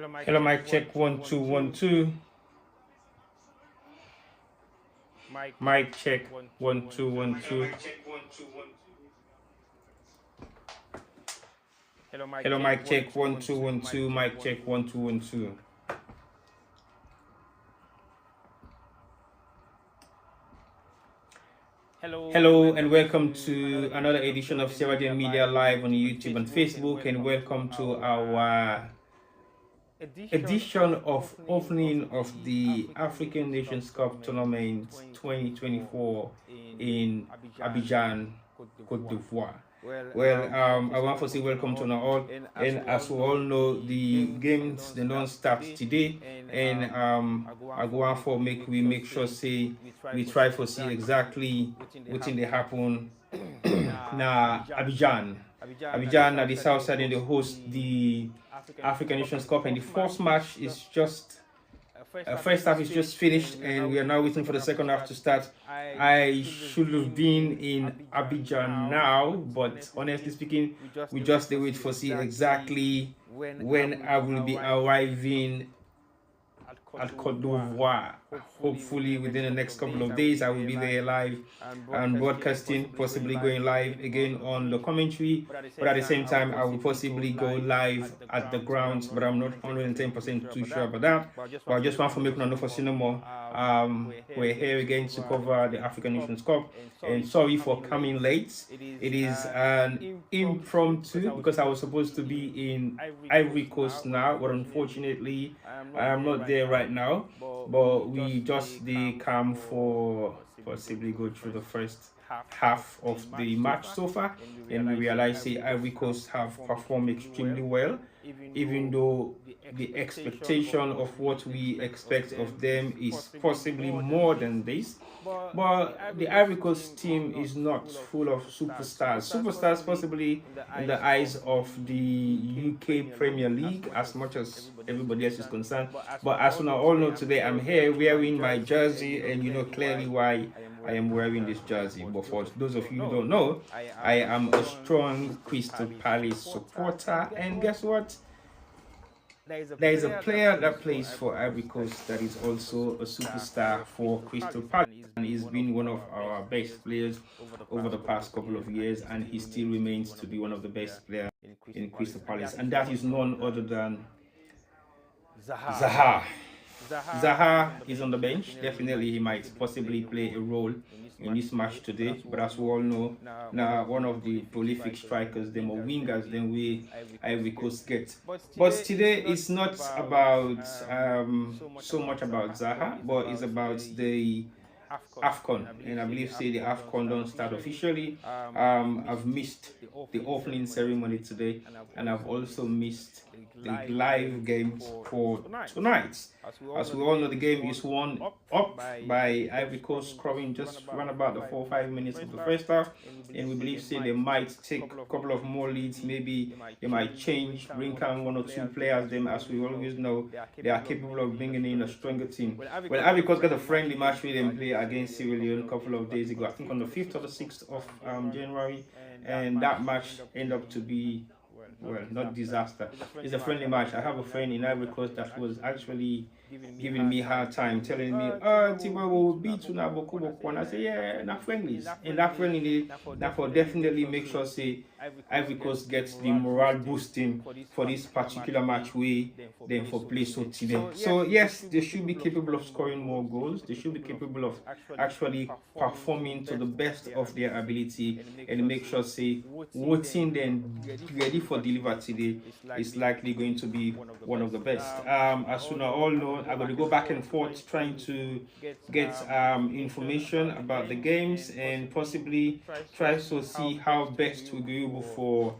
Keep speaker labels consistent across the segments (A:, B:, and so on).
A: Hello, mic check 1 2 1 2. Mic check 1 2 1 2. Hello, mic check 1 2 1 2. Mic check 1 2 1 2. Hello and welcome to another edition of Sierra Media Live on YouTube and Facebook, and welcome to our edition of opening of the African Nations Cup Tournament 2024 in Abidjan, Cote d'Ivoire. Well, I want to say welcome to all, and as we all know, the games they don't start today, and I go on for make sure say we try to see exactly what in they happen na Abidjan. Abidjan na the south side, and they host the African Nations Cup, and the first match is just first half is just finished, and we are now waiting for the second half to start. I should have been in Abidjan now, but honestly speaking, we just wait for see exactly when I will be arriving at Cote d'Ivoire. Hopefully within the next couple of days I will be there live and broadcasting, possibly going live again on the commentary, but at the same time I will possibly go live at the grounds, but I'm not 110% too sure about that. But I just want to make no for cinema. We're here again to cover the African Nations Cup, and sorry for coming late. It is an impromptu because I was supposed to be in Ivory Coast now, but unfortunately I am not there right now. But we just come for possibly go through the first half of the match so far, and we realize the Ivory Coast have performed extremely well, even though the expectation of what we expect of them is possibly more than this. But the Ivory Coast team is not full of superstars. Superstars possibly in the eyes of the UK Premier League, as much as everybody else is concerned. But as we all know, today I'm here wearing my jersey, and you know clearly why I am wearing this jersey. But for those of you who don't know, I am a strong Crystal Palace supporter, and guess what? There is a player that plays for Ivory Coast that is also a superstar for Crystal Palace, and he's been one of our best players over the past couple of years, and he still remains to be one of the best players in Crystal Palace, and that is none other than Zaha. Zaha is on the bench. Definitely he might possibly play a role in this match today, but as we all know, now one of the prolific strikers, them or wingers, then we Ivory Coast get. But today it's not about so much about Zaha, but it's about the Afcon, and I believe say the Afcon don't start officially. I've missed the opening ceremony today, and I've also missed the live games for tonight. As we all know, the game is won up by Ivory Coast, scoring just around about the 4 or 5 minutes of the first half, and we believe say they might take a couple of more leads. Maybe they might change, bring down 1 or 2 players. Them, as we always know, they are capable of bringing in a stronger team. Well, Ivory Coast got a friendly match with them play against Sierra Leone a couple of days ago, I think on the 5th or the 6th of January, and that match ended up to be, well, not disaster. It's a friendly match. I have a friend in Ivory Coast that was actually giving me a hard time, telling me, oh, Tiba will beat you now, and I say, yeah, not friendlies. And that friendly, that will definitely make sure, say, Ivory Coast gets the morale boosting for this particular match way, then for play so today. So, yes, they should be capable of scoring more goals. They should be capable of actually performing to the best of their ability, and make sure, say, voting then ready for deliver today is likely going to be one of the best. As we all know, I'm going to go back and forth trying to get information about the games, and possibly try to see how best to be able for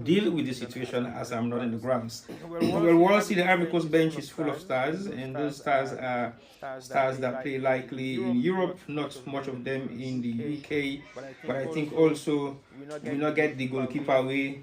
A: deal with the situation as I'm not in the grounds. Well, we'll see the Ivory Coast bench is full of stars, and those stars are stars that play likely in Europe, not much of them in the UK, but I think also we not get the goalkeeper away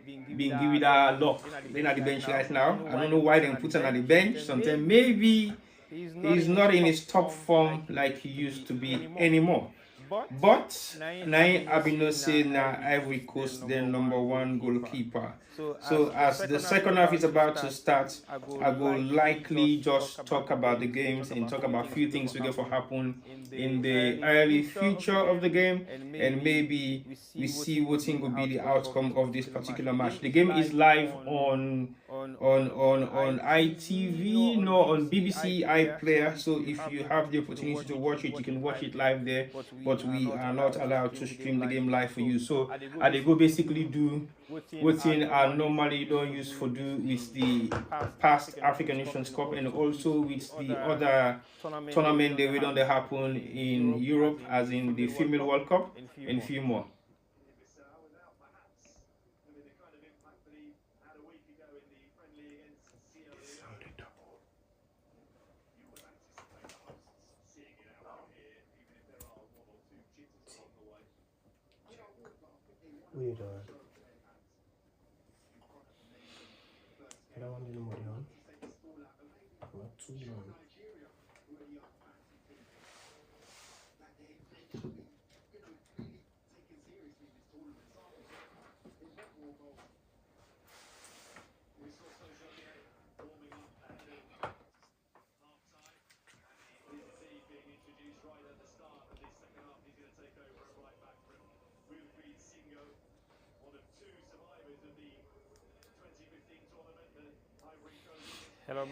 A: being given that luck. They're at the bench right now. I don't know why they put him at the bench. Sometimes maybe he's not in his top form like he used to be anymore. But Nai Abinose na Ivory Coast, their #1 goalkeeper. So as the second half is about to start, I will likely just talk about the games and talk about a few things we going to happen in the early future of the game, and maybe we see what will be the outcome of this particular match. The game is live on ITV, no, on BBC iPlayer. So if you have the opportunity to watch it, you can watch it live there. But we are not allowed to stream the game live for you. So I go basically do what I normally don't use for do with the past African Nations Cup, and also with the other tournament that we don't happen in Europe, as in the Female World Cup and a few more.
B: Wait, I want to know more. Not too long.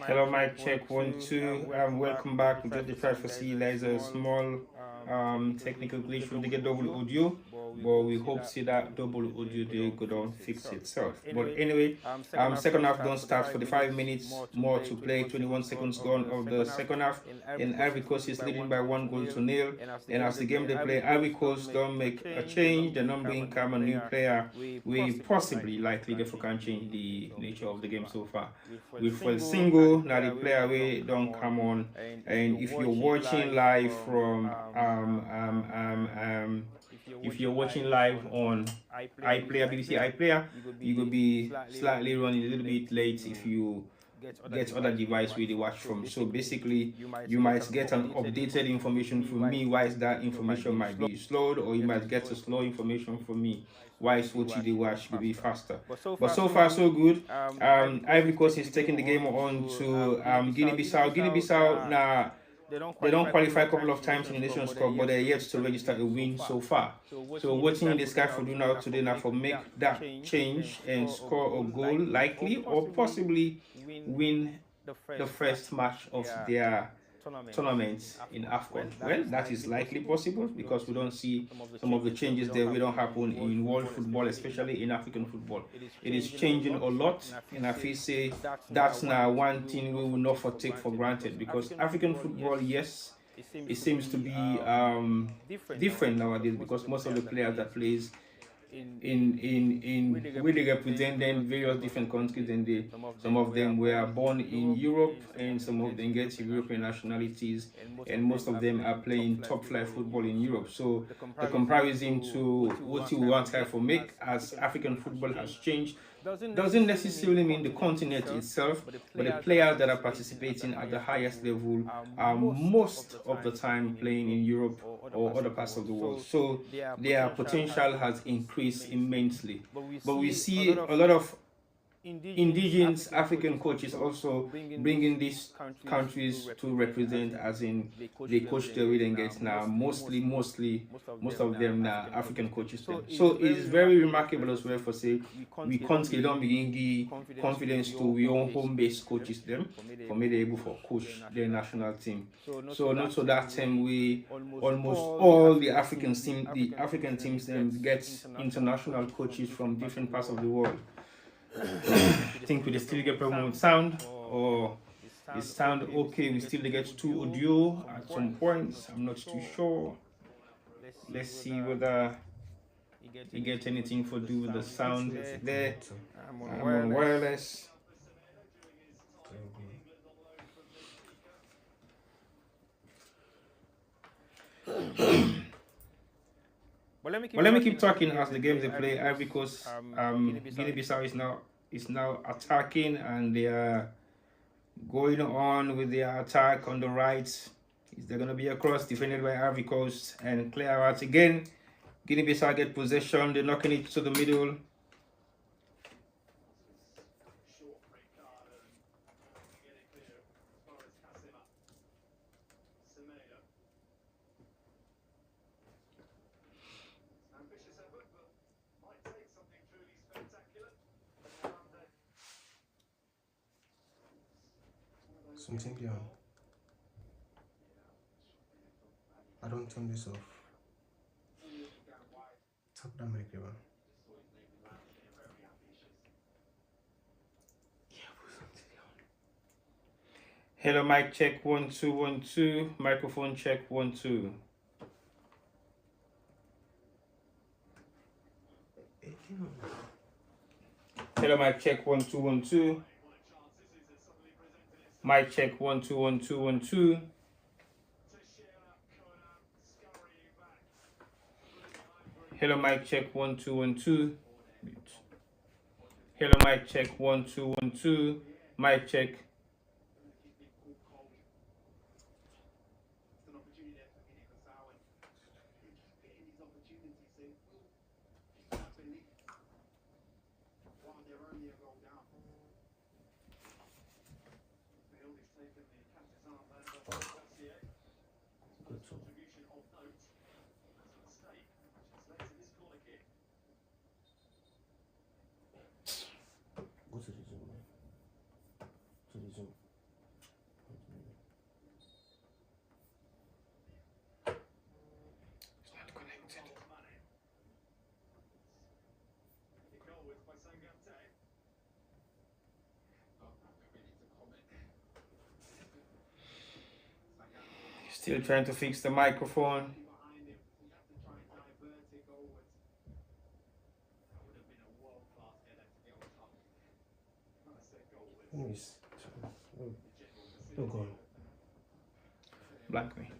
A: Hello, mic check 1 2. Welcome back. We just tried to see there's a small technical glitch with the double audio, but we hope see that double audio they go down fix itself. But anyway, second half don't start. 45 minutes more to play. 21 seconds gone of the second half, and Ivory Coast is leading by 1-0. And as the game they play, Ivory Coast don't make a change. The number in come a new player. We possibly likely if we can change the nature of the game so far. With for the single, now the player we don't come on. And if you're watching live from if you're watching live on iPlayer, BBC iPlayer, you will be slightly running a little bit late if you get other device where they watch from. So basically you might get an updated information from me whilst that information might be slowed, or you might get a slow information from me whilst what you watch will be faster. But so far so good. Ivory Coast is taking the game on to Guinea-Bissau. Guinea-Bissau now they don't qualify a couple of times in the Nations Cup, but they're yet to register a win so far. So what in this guy for do now today now for make that change and score a goal likely, or possibly win the first match of their tournament in Afcon. Well, that is likely possible because we don't see some of the changes there. We don't happen in world football, especially in African football. It is changing a lot, and I feel say that's now one thing we will not take for granted, because African football, yes, it seems to be different nowadays, because most of the players that plays in where they represent them various different countries, and some of them were born in Europe, and some of them get European nationalities, and most of them are playing top flight football in Europe. So the comparison to what you want to have for make as African football has changed doesn't necessarily mean the continent itself, but the players that are participating at the highest level are most of the time playing in Europe or other parts of the world. So their potential has increased immensely. But we see a lot of indigenous African coaches also bringing these countries to represent, as in they coach the way and get now most of them now African coaches then. So it is very remarkable as well for say we country don't begin the confidence to we own home-based coaches them for me they able for coach their national team. So not so that time we almost all the African teams then get international coaches from different parts of the world. I think we still get problem with sound, or is sound okay? We still get 2 audio at some points. I'm not too sure. Let's see whether you get anything for do with the sound there. I'm on wireless. But let me keep talking as the games they play. Ivory Coast, Guinea-Bissau is now attacking, and they are going on with their attack on the right. Is there gonna be a cross defended by Ivory Coast and clear out again? Guinea-Bissau get possession. They're knocking it to the middle.
B: Something beyond. I don't turn this off. Tap that mic, Evan.
A: Hello, mic check 1 2 1 2. Microphone check 1 2. Hello, mic check 1 2 1 2. Mic check 1 2 1 2 1 2. Hello, mic check 1 2 1 2. Hello, mic check 1 2 1 2. Mic check.
B: Good too. Go to the Zoom, man. To the Zoom.
A: It's not connected. Still trying to fix the microphone.
B: Anyways, no go on.
A: Blank me.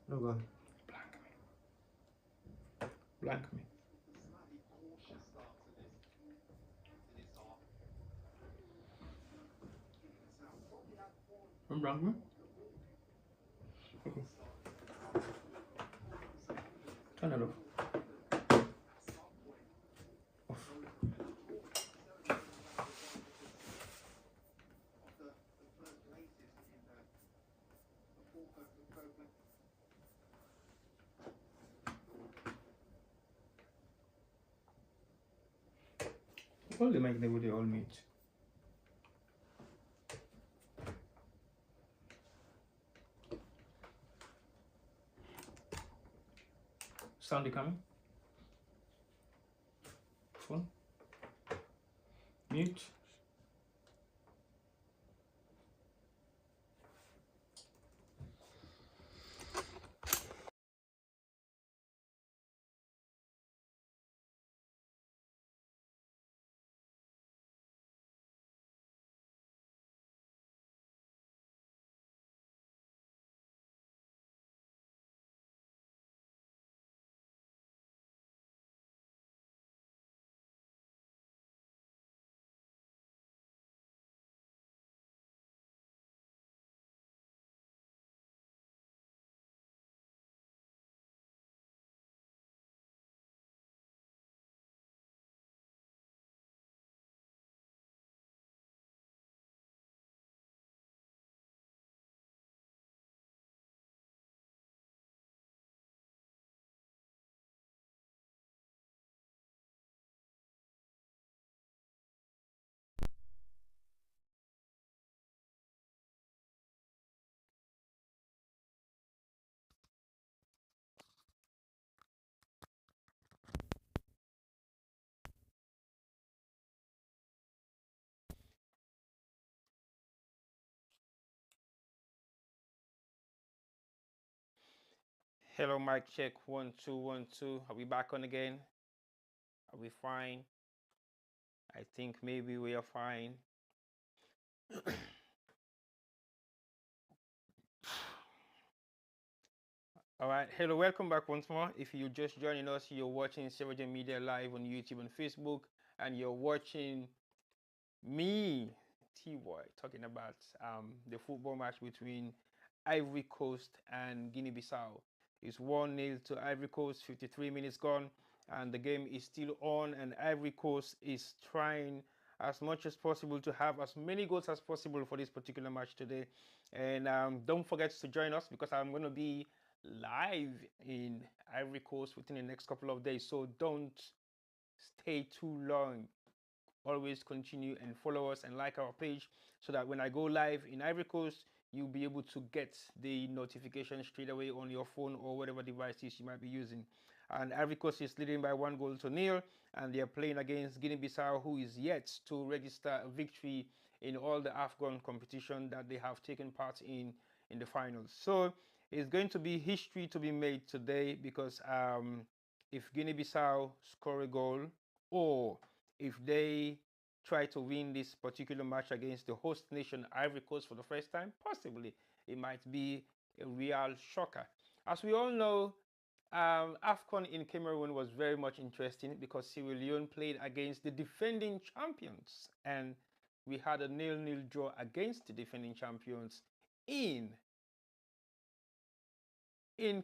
B: No go on.
A: Blank me. Blank me. Blank me. Okay. Turn it off. Off. All the mic they would all meet. Sound coming? Phone? Mute? Hello, mic check 1 2 1 2. Are we back on again? Are we fine? I think maybe we are fine. All right. Hello, welcome back once more. If you're just joining us, you're watching Savage Media Live on YouTube and Facebook, and you're watching me T-Boy, talking about the football match between Ivory Coast and Guinea-Bissau. It's 1-0 to Ivory Coast, 53 minutes gone, and the game is still on, and Ivory Coast is trying as much as possible to have as many goals as possible for this particular match today. And don't forget to join us, because I'm going to be live in Ivory Coast within the next couple of days, so don't stay too long. Always continue and follow us and like our page, so that when I go live in Ivory Coast, you'll be able to get the notification straight away on your phone or whatever devices you might be using. And Ivory Coast is leading by 1-0, and they're playing against Guinea-Bissau, who is yet to register a victory in all the Afcon competition that they have taken part in the finals. So it's going to be history to be made today, because if Guinea-Bissau score a goal, or if they try to win this particular match against the host nation Ivory Coast for the first time, possibly it might be a real shocker. As we all know, Afcon in Cameroon was very much interesting, because Sierra Leone played against the defending champions, and we had a 0-0 draw against the defending champions in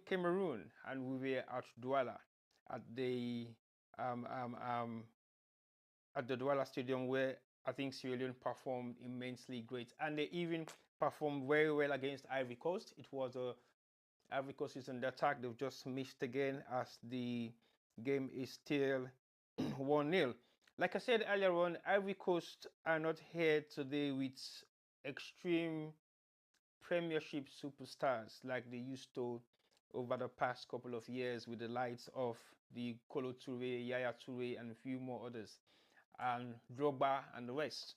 A: Cameroon, and we were at Douala at the um, um, um, Douala Stadium, where I think Sierra Leone performed immensely great, and they even performed very well against Ivory Coast. It was a Ivory Coast is on the attack. They've just missed again, as the game is still 1-0. Like I said earlier on, Ivory Coast are not here today with extreme Premiership superstars like they used to over the past couple of years, with the likes of the Kolo Toure, Yaya Toure, and a few more others, and Drogba and the rest.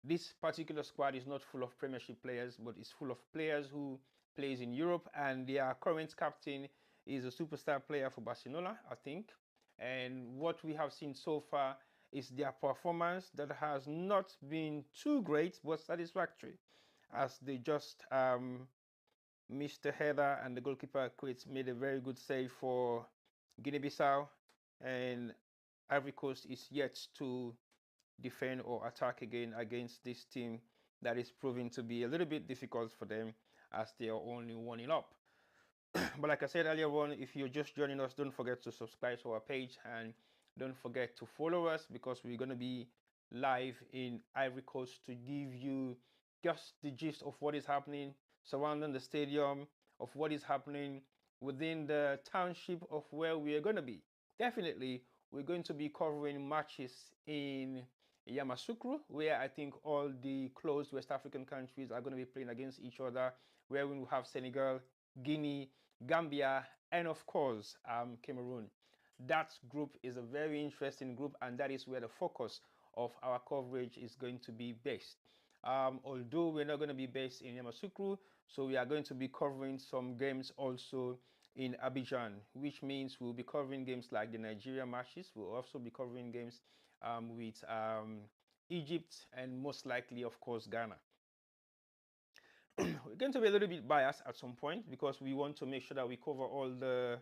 A: This particular squad is not full of Premiership players, but it's full of players who plays in Europe, and their current captain is a superstar player for Barcelona, I think. And what we have seen so far is their performance that has not been too great, but satisfactory, as they just missed the header, and the goalkeeper Quates made a very good save for Guinea-Bissau, and Ivory Coast is yet to defend or attack again against this team that is proving to be a little bit difficult for them, as they are only 1-0 up. But like I said earlier on, if you're just joining us, don't forget to subscribe to our page, and don't forget to follow us, because we're going to be live in Ivory Coast to give you just the gist of what is happening surrounding the stadium, of what is happening within the township of where we are going to be. Definitely, we're going to be covering matches in Yamoussoukro, where I think all the closed West African countries are going to be playing against each other, where we will have Senegal, Guinea, Gambia, and of course, Cameroon. That group is a very interesting group, and that is where the focus of our coverage is going to be based. Although we're not going to be based in Yamoussoukro, so we are going to be covering some games also in Abidjan, which means we'll be covering games like the Nigeria matches. We'll also be covering games with Egypt, and most likely, of course, Ghana. We're going to be a little bit biased at some point, because we want to make sure that we cover all the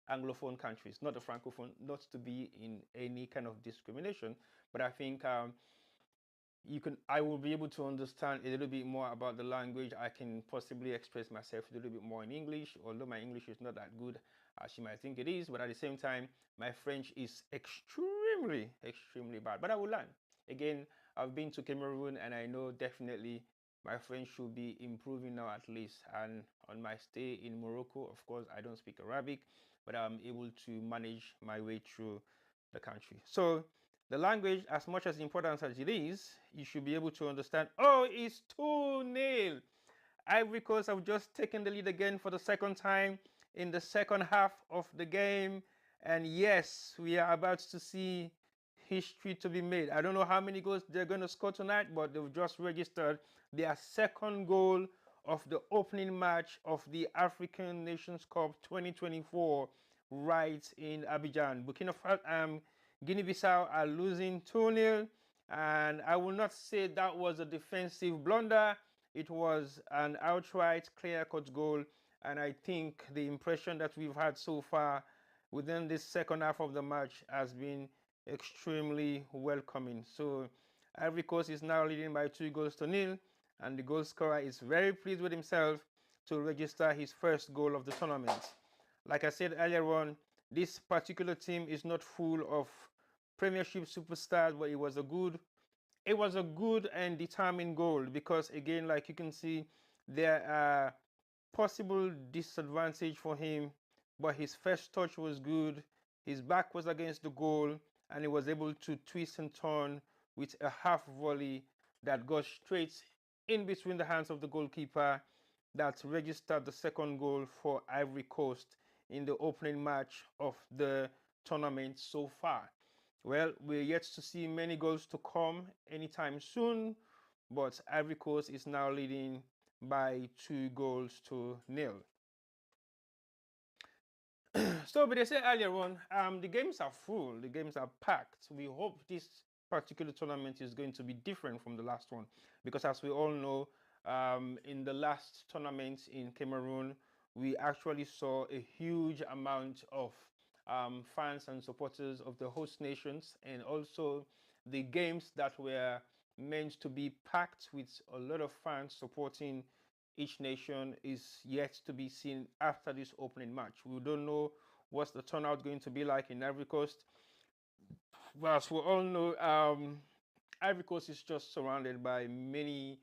A: Anglophone countries, not the Francophone, not to be in any kind of discrimination. But I think I will be able to understand a little bit more about the language. I can possibly express myself a little bit more in English, although my English is not that good as you might think it is. But at the same time, my French is extremely, extremely bad. But I will learn. Again, I've been to Cameroon, and I know definitely my French should be improving now at least. And on my stay in Morocco, of course, I don't speak Arabic, but I'm able to manage my way through the country. So the language, as much as important as it is, you should be able to understand. Oh, it's 2-0. Ivory Coast have just taken the lead again for the second time in the second half of the game. And yes, we are about to see history to be made. I don't know how many goals they're going to score tonight, but they've just registered their second goal of the opening match of the African Nations Cup 2024 right in Abidjan. Guinea-Bissau are losing 2-0, and I will not say that was a defensive blunder. It was an outright clear-cut goal, and I think the impression that we've had so far within this second half of the match has been extremely welcoming. So Ivory Coast is now leading by 2 goals to nil, and the goal scorer is very pleased with himself to register his first goal of the tournament. Like I said earlier on, this particular team is not full of Premiership superstars, but it was a good and determined goal because again, like you can see, there are possible disadvantage for him, but his first touch was good. His back was against the goal, and he was able to twist and turn with a half volley that got straight in between the hands of the goalkeeper that registered the second goal for Ivory Coast in the opening match of the tournament so far. Well, we're yet to see many goals to come anytime soon, but Ivory Coast is now leading by 2 goals to nil. So, but they said earlier on, the games are full, the games are packed. We hope this particular tournament is going to be different from the last one because, as we all know, in the last tournament in Cameroon, we actually saw a huge amount of fans and supporters of the host nations, and also the games that were meant to be packed with a lot of fans supporting each nation is yet to be seen after this opening match. We don't know what's the turnout going to be like in Ivory Coast. Well, as we all know, Ivory Coast is just surrounded by many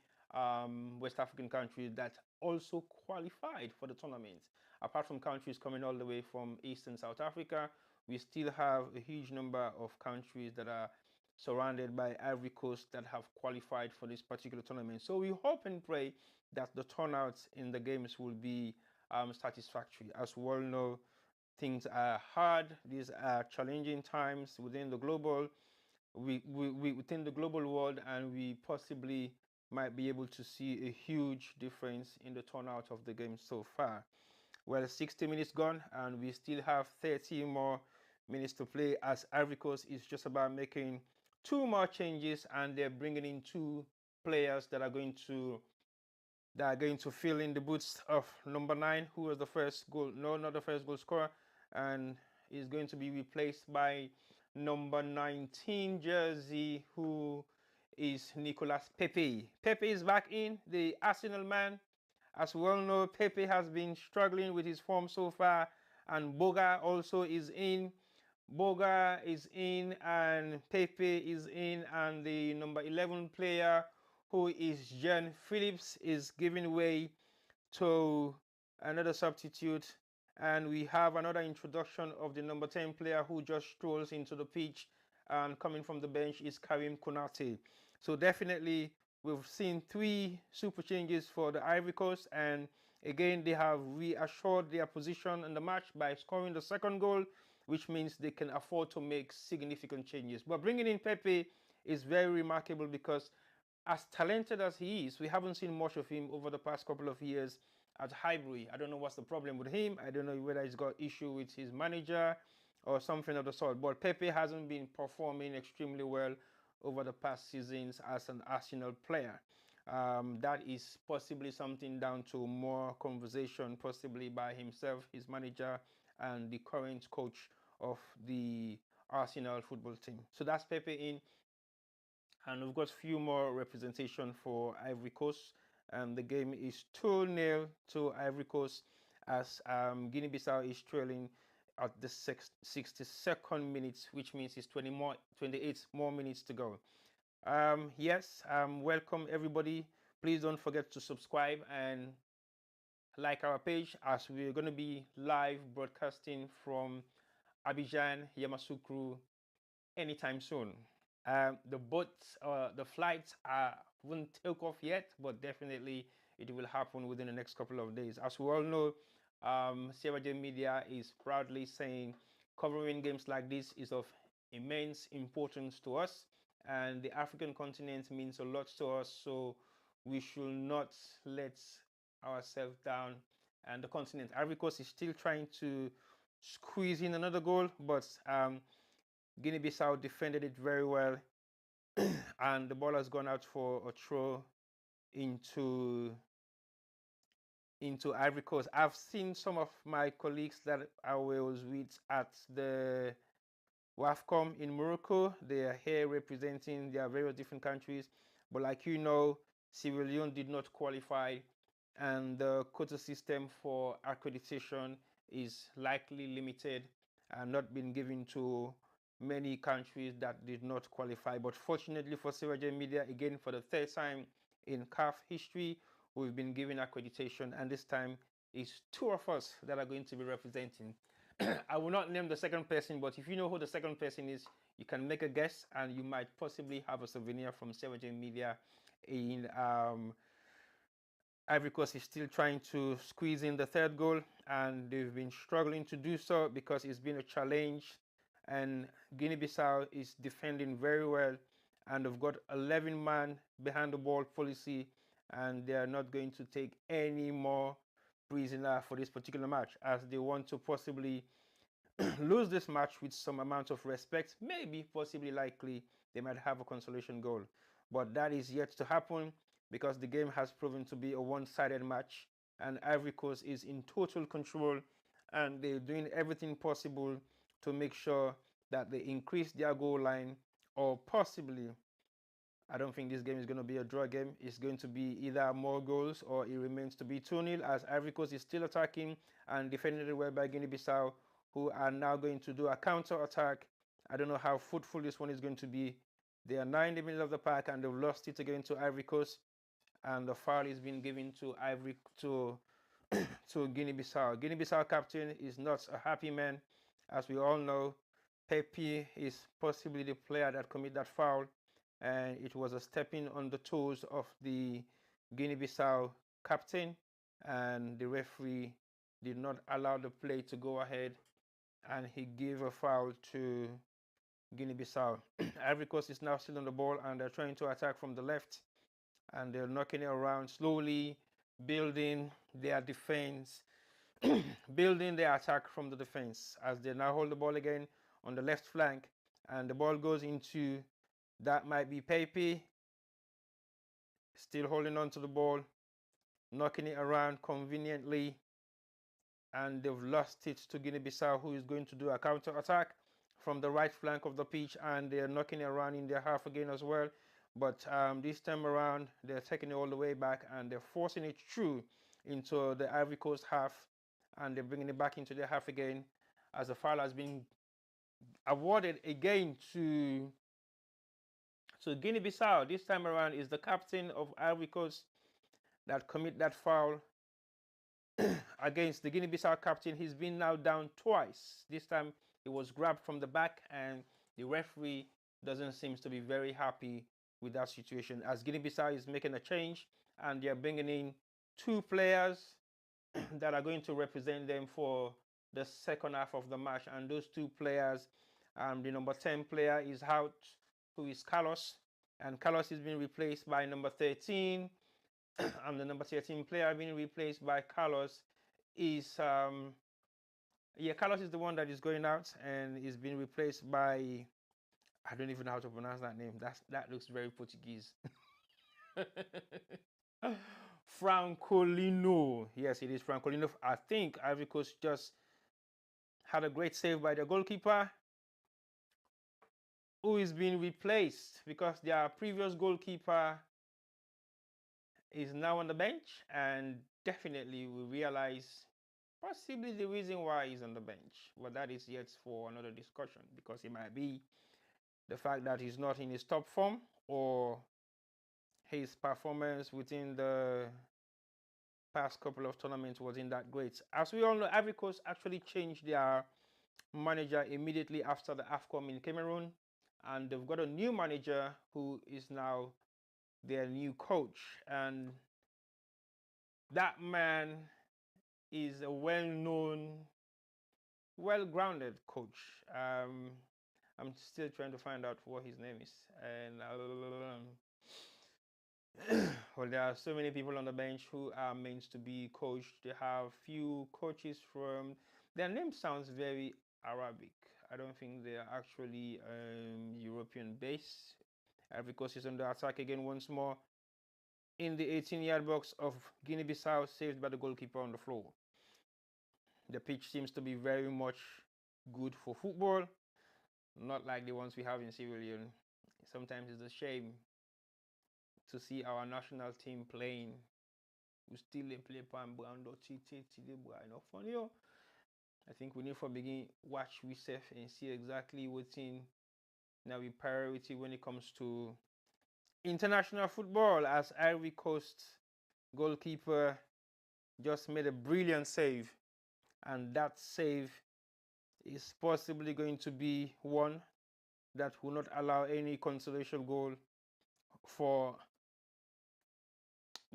A: West African countries that also qualified for the tournament. Apart from countries coming all the way from East and South Africa, we still have a huge number of countries that are surrounded by Ivory Coast that have qualified for this particular tournament. So we hope and pray that the turnout in the games will be satisfactory. As we all know, things are hard. These are challenging times within the global within the global world, and we possibly might be able to see a huge difference in the turnout of the game so far. Well, 60 minutes gone, and we still have 30 more minutes to play as Ivory Coast is just about making 2 more changes, and they're bringing in 2 players that are going to fill in the boots of number 9, who was the first goal, no, not the first goal scorer, and is going to be replaced by number 19 jersey, who is Nicolas Pepe. Pepe is back in, the Arsenal man. As we all know, Pepe has been struggling with his form so far, and Boga also is in. Boga is in, and Pepe is in, and the number 11 player, who is Jean Phillips, is giving way to another substitute. And we have another introduction of the number 10 player who just strolls into the pitch, and coming from the bench is Karim Konate. So definitely we've seen 3 super changes for the Ivory Coast, and again they have reassured their position in the match by scoring the second goal, which means they can afford to make significant changes. But bringing in Pepe is very remarkable because, as talented as he is, we haven't seen much of him over the past couple of years at Ivory. I don't know what's the problem with him. I don't know whether he's got issue with his manager or something of the sort. But Pepe hasn't been performing extremely well over the past seasons as an Arsenal player. That is possibly something down to more conversation, possibly by himself, his manager, and the current coach of the Arsenal football team. So that's Pepe in. And we've got a few more representation for Ivory Coast. And the game is 2-0 to Ivory Coast as Guinea-Bissau is trailing at the 62nd minute, which means it's 28 more minutes to go. Yes, welcome everybody. Please don't forget to subscribe and like our page, as we're going to be live broadcasting from Abidjan, Yamoussoukro anytime soon. The flights won't take off yet, but definitely it will happen within the next couple of days. As we all know, Sierra Leone Media is proudly saying covering games like this is of immense importance to us, and the African continent means a lot to us, so we should not let ourselves down. And the continent, Ivory Coast, is still trying to squeeze in another goal, but Guinea-Bissau defended it very well, and the ball has gone out for a throw into Ivory Coast. I've seen some of my colleagues that I was with at the Afcon in Morocco. They are here representing their various different countries. But like you know, Sierra Leone did not qualify, and the quota system for accreditation is likely limited and not been given to many countries that did not qualify. But fortunately for Sierra Leone Media, again for the third time in CAF history, we've been given accreditation, and this time it's two of us that are going to be representing. I will not name the second person, but if you know who the second person is, you can make a guess, and you might possibly have a souvenir from Sierra Leone Media. In Ivory Coast is still trying to squeeze in the third goal, and they've been struggling to do so because it's been a challenge. And Guinea-Bissau is defending very well, and they've got 11 man behind the ball policy, and they are not going to take any more prisoner for this particular match, as they want to possibly lose this match with some amount of respect. Maybe, possibly, likely, they might have a consolation goal. But that is yet to happen because the game has proven to be a one-sided match, and Ivory Coast is in total control, and they're doing everything possible to make sure that they increase their goal line, or possibly, I don't think this game is going to be a draw game. It's going to be either more goals or it remains to be 2-0, as Ivory Coast is still attacking and defended well by Guinea-Bissau, who are now going to do a counter attack. I don't know how fruitful this one is going to be. They are now in the middle of the park and they've lost it again to Ivory Coast, and the foul is being given to to Guinea-Bissau. Guinea-Bissau captain is not a happy man, as we all know. Pepe is possibly the player that committed that foul, and it was a stepping on the toes of the Guinea-Bissau captain, and the referee did not allow the play to go ahead, and he gave a foul to Guinea-Bissau. Ivory Coast is now still on the ball, and they're trying to attack from the left, and they're knocking it around slowly, building their defense, building their attack from the defense, as they now hold the ball again on the left flank, and the ball goes into, that might be Pepe, still holding on to the ball, knocking it around conveniently, and they've lost it to Guinea-Bissau, who is going to do a counter attack from the right flank of the pitch, and they're knocking it around in their half again as well. But this time around, they're taking it all the way back, and they're forcing it through into the Ivory Coast half, and they're bringing it back into their half again, as the foul has been awarded again to Guinea-Bissau. This time around is the captain of Ivory Coast that commit that foul against the Guinea-Bissau captain. He's been now down twice. This time he was grabbed from the back, and the referee doesn't seem to be very happy with that situation, as Guinea-Bissau is making a change, and they're bringing in two players that are going to represent them for the second half of the match. And those two players, the number 10 player is out, who is Carlos, and Carlos is being replaced by number 13. And the number 13 player being replaced by Carlos is Carlos is the one that is going out, and is being replaced by, I don't even know how to pronounce that name. That looks very Portuguese. Francolino. Yes, it is Francolino. I think Ivory Coast just had a great save by the goalkeeper, who is being replaced because their previous goalkeeper is now on the bench, and definitely we realize possibly the reason why he's on the bench, but that is yet for another discussion, because it might be the fact that he's not in his top form, or his performance within the past couple of tournaments wasn't that great. As we all know, Ivory Coast actually changed their manager immediately after the Afcon in Cameroon, and they've got a new manager who is now their new coach, and that man is a well-known, well-grounded coach. I'm still trying to find out what his name is, and well, there are so many people on the bench who are meant to be coached. They have few coaches from, their name sounds very Arabic. I don't think they are actually European based. Ivory Coast is under attack again once more in the 18-yard box of Guinea-Bissau, saved by the goalkeeper on the floor. The pitch seems to be very much good for football. not like the ones we have in Sierra Leone. Sometimes it's a shame to see our national team playing. We still play pan brown dirty the boy no funny. I think we need to begin watch ourselves and see exactly what's in now we priority when it comes to international football, as Ivory Coast goalkeeper just made a brilliant save, and that save is possibly going to be one that will not allow any consolation goal for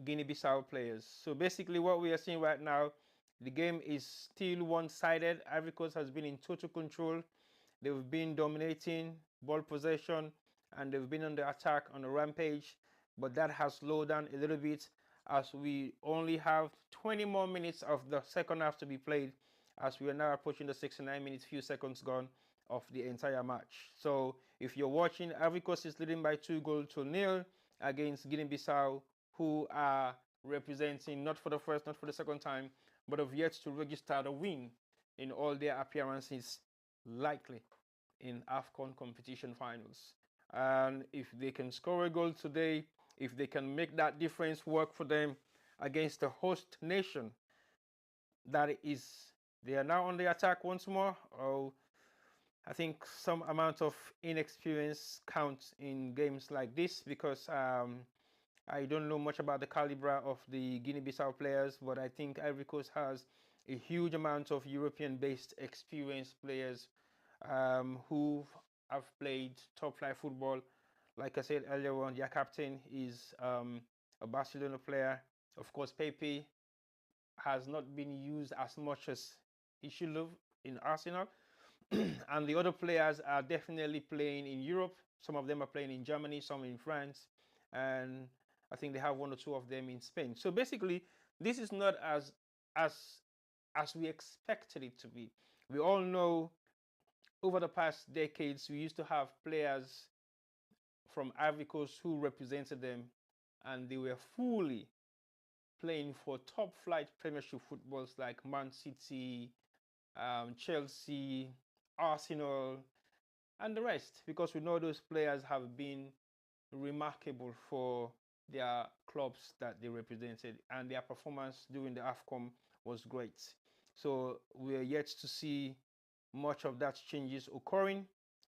A: Guinea-Bissau players. So basically what we are seeing right now, the game is still one-sided. Ivory Coast has been in total control. They've been dominating ball possession and they've been on the attack on a rampage, but that has slowed down a little bit as we only have 20 more minutes of the second half to be played, as we are now approaching the 69 minutes, few seconds gone of the entire match. So if you're watching, Ivory Coast is leading by 2-0 against Guinea-Bissau, who are representing not for the first, not for the second time, but have yet to register the win in all their appearances, likely in Afcon competition finals. And if they can score a goal today, if they can make that difference work for them against the host nation, that is, they are now on the attack once more. Oh, I think some amount of inexperience counts in games like this because I don't know much about the caliber of the Guinea-Bissau players, but I think Ivory Coast has a huge amount of European-based experienced players who have played top-flight football. Like I said earlier on, their captain is a Barcelona player. Of course, Pepe has not been used as much as he should have in Arsenal. And the other players are definitely playing in Europe. Some of them are playing in Germany, some in France, and I think they have one or two of them in Spain. So basically, this is not as as we expected it to be. We all know over the past decades, we used to have players from Ivory Coast who represented them, and they were fully playing for top flight Premiership footballs like Man City, Chelsea, Arsenal, and the rest, because we know those players have been remarkable for their clubs that they represented, and their performance during the Afcon was great. So we are yet to see much of that changes occurring,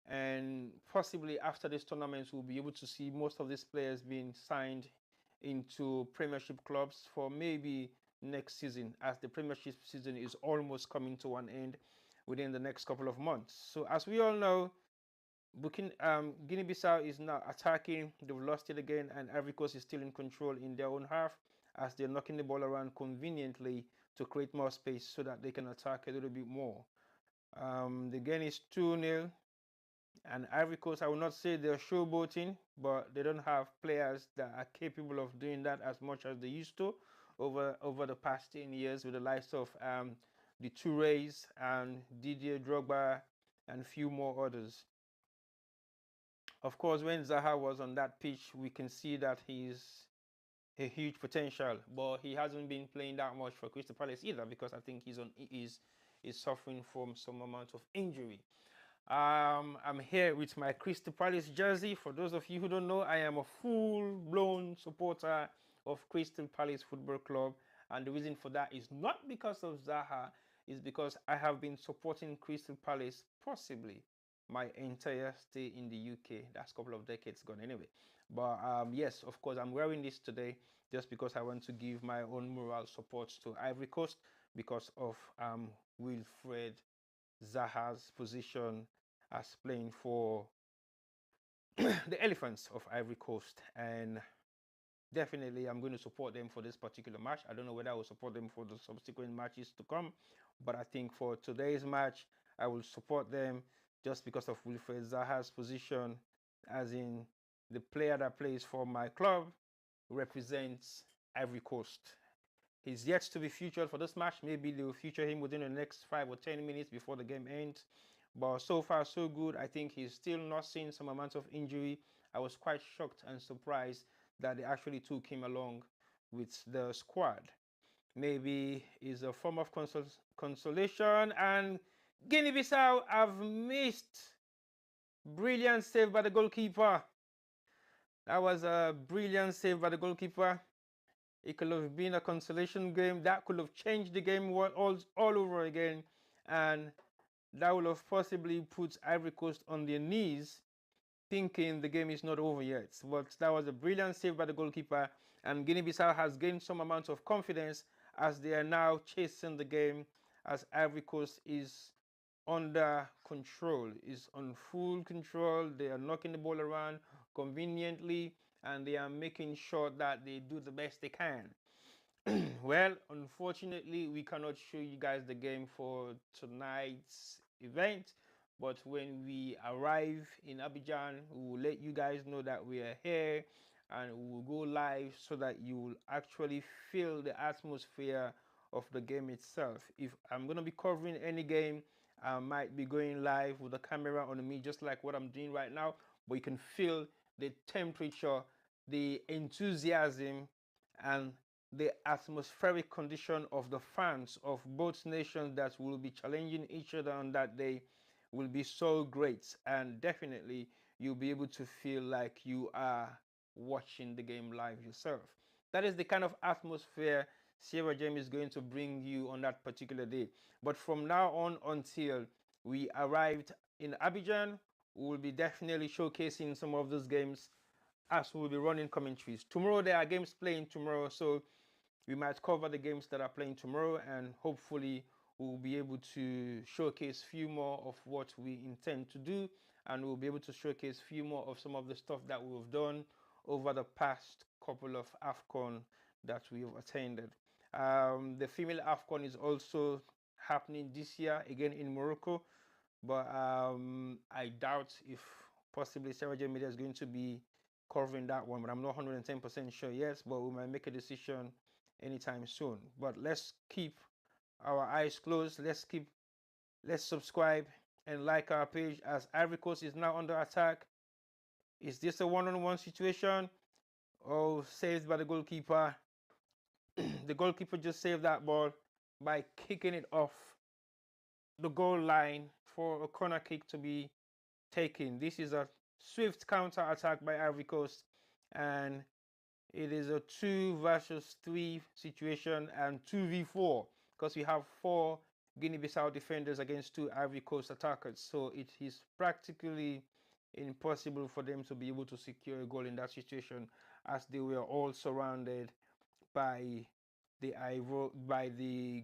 A: and possibly after this tournament we'll be able to see most of these players being signed into Premiership clubs for maybe next season, as the Premiership season is almost coming to an end within the next couple of months. So as we all know, Guinea-Bissau is now attacking. They've lost it again, and Ivory Coast is still in control in their own half as they're knocking the ball around conveniently to create more space so that they can attack a little bit more. The game is 2-0, and Ivory Coast, I will not say they're showboating, but they don't have players that are capable of doing that as much as they used to over the past 10 years with the likes of the Tourés and Didier Drogba and a few more others. Of course, when Zaha was on that pitch, we can see that he's a huge potential, but he hasn't been playing that much for Crystal Palace either, because I think is suffering from some amount of injury. I'm here with my Crystal Palace jersey. For those of you who don't know, I am a full-blown supporter of Crystal Palace Football Club, and the reason for that is not because of Zaha, it's because I have been supporting Crystal Palace possibly my entire stay in the UK. That's a couple of decades gone anyway. But yes, of course, I'm wearing this today just because I want to give my own moral support to Ivory Coast because of Wilfred Zaha's position as playing for the Elephants of Ivory Coast. And definitely I'm going to support them for this particular match. I don't know whether I will support them for the subsequent matches to come, but I think for today's match, I will support them just because of Wilfred Zaha's position, as in the player that plays for my club represents Ivory Coast. He's yet to be featured for this match. Maybe they will feature him within the next 5 or 10 minutes before the game ends. But so far, so good. I think he's still not seeing some amount of injury. I was quite shocked and surprised that they actually took him along with the squad. Maybe it's a form of consolation. And Guinea-Bissau have missed Brilliant save by the goalkeeper. That was a brilliant save by the goalkeeper. It could have been a consolation game. That could have changed the game all over again. And that would have possibly put Ivory Coast on their knees, thinking the game is not over yet. But that was a brilliant save by the goalkeeper. And Guinea-Bissau has gained some amount of confidence as they are now chasing the game, as Ivory Coast is under control, is on full control. They are knocking the ball around conveniently, and they are making sure that they do the best they can. Well, unfortunately, we cannot show you guys the game for tonight's event, but when we arrive in Abidjan, we will let you guys know that we are here, and we will go live so that you will actually feel the atmosphere of the game itself. If I'm going to be covering any game, I might be going live with the camera on me, just like what I'm doing right now, but you can feel the temperature, the enthusiasm, and the atmospheric condition of the fans of both nations that will be challenging each other on that day will be so great, and definitely you'll be able to feel like you are watching the game live yourself. That is the kind of atmosphere Sierra Jam is going to bring you on that particular day. But from now on until we arrived in Abidjan, we will be definitely showcasing some of those games as we will be running commentaries. Tomorrow there are games playing tomorrow, so we might cover the games that are playing tomorrow, and hopefully we'll be able to showcase few more of what we intend to do, and we'll be able to showcase few more of some of the stuff that we've done over the past couple of Afcon that we have attended. The female Afcon is also happening this year again in Morocco, but I doubt if possibly Sarah J Media is going to be covering that one, but I'm not 110% sure yet, but we might make a decision anytime soon. But let's keep our eyes closed. Let's subscribe and like our page, as Ivory Coast is now under attack. Is this a one-on-one situation? Oh, saved by the goalkeeper. The goalkeeper just saved that ball by kicking it off the goal line for a corner kick to be taken. This is a swift counter attack by Ivory Coast, and it is a 2 versus 3 situation, and 2v4, because we have 4 Guinea-Bissau defenders against 2 Ivory Coast attackers. So it is practically impossible for them to be able to secure a goal in that situation, as they were all surrounded by the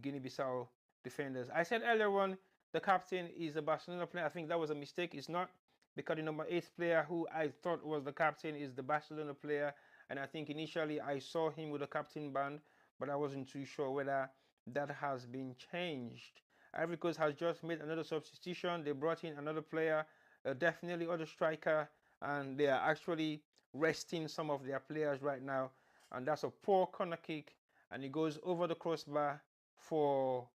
A: Guinea-Bissau defenders. I said earlier on the captain is a Barcelona player. I think that was a mistake. It's not, because the number 8 player who I thought was the captain is the Barcelona player, and I think initially I saw him with a captain band, but I wasn't too sure whether that has been changed. Ivory Coast has just made another substitution. They brought in another player, definitely other striker, and they are actually resting some of their players right now. And that's a poor corner kick, and it goes over the crossbar for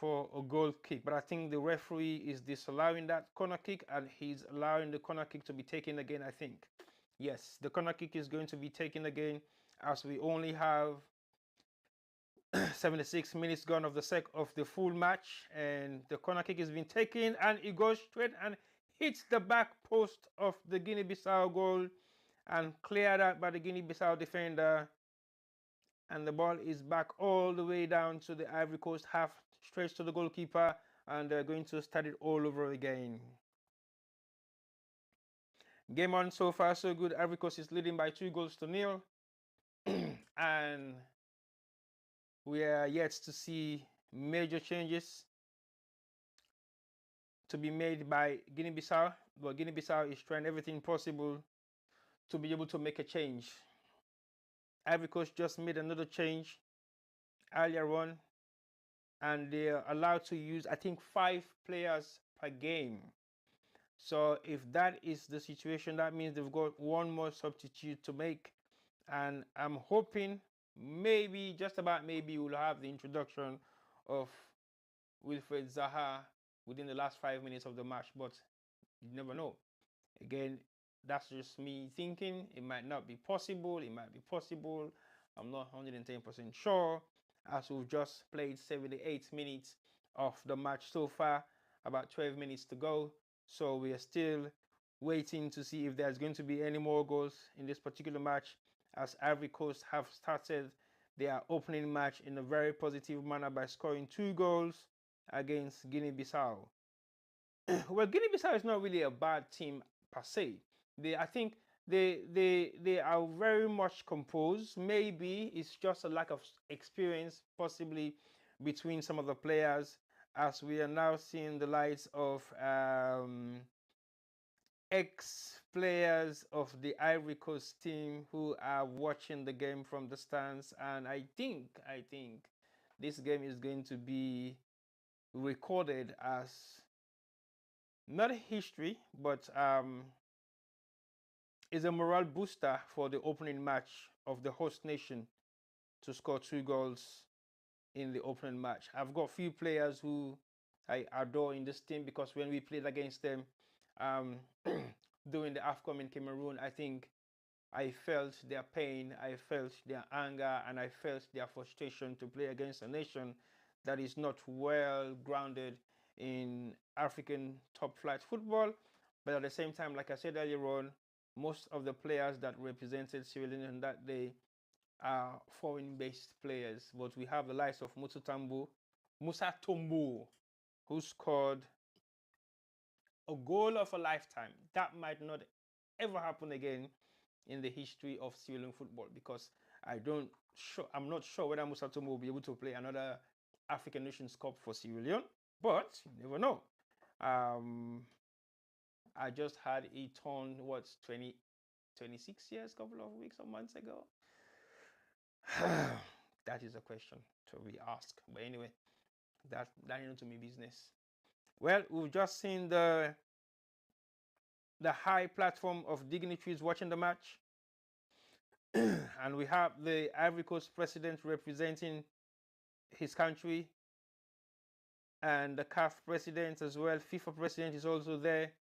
A: a goal kick. But I think the referee is disallowing that corner kick, and he's allowing the corner kick to be taken again, I think. Yes, the corner kick is going to be taken again, as we only have 76 minutes gone of the full match, and the corner kick has been taken, and it goes straight and hits the back post of the Guinea-Bissau goal and cleared out by the Guinea-Bissau defender, and the ball is back all the way down to the Ivory Coast half, straight to the goalkeeper, and they're going to start it all over again. Game on, so far so good. Ivory Coast is leading by 2-0, and we are yet to see major changes to be made by Guinea-Bissau, but Guinea-Bissau is trying everything possible to be able to make a change. Ivory Coast just made another change earlier on, and they are allowed to use, I think, 5 players per game. So if that is the situation, that means they've got one more substitute to make, and I'm hoping maybe, just about maybe, we'll have the introduction of Wilfred Zaha within the last 5 minutes of the match, but you never know. Again, that's just me thinking. It might not be possible. It might be possible. I'm not 110% sure, as we've just played 78 minutes of the match so far, about 12 minutes to go. So we are still waiting to see if there's going to be any more goals in this particular match, as Ivory Coast have started their opening match in a very positive manner by scoring 2 goals against Guinea-Bissau. Well, Guinea-Bissau is not really a bad team per se. I think they are very much composed. Maybe it's just a lack of experience, possibly between some of the players, as we are now seeing the likes of ex-players of the Ivory Coast team who are watching the game from the stands, and I think this game is going to be recorded as not history, but is a morale booster for the opening match of the host nation to score 2 goals in the opening match. I've got a few players who I adore in this team, because when we played against them um, during the Afcon in Cameroon, I think I felt their pain, I felt their anger, and I felt their frustration to play against a nation that is not well grounded in African top flight football. But at the same time, like I said earlier on, most of the players that represented Sierra Leone on that day are foreign-based players. But we have the likes of Musa Tombo, who scored a goal of a lifetime. That might not ever happen again in the history of Sierra Leone football, because I'm not sure whether Musa Tombo will be able to play another African Nations Cup for Sierra Leone, but you never know. I just had a turn, 26 years, couple of weeks or months ago. That is a question to be asked. But anyway, that into me business. Well, we've just seen the high platform of dignitaries watching the match. And we have the Ivory Coast president representing his country, and the CAF president as well. FIFA president is also there,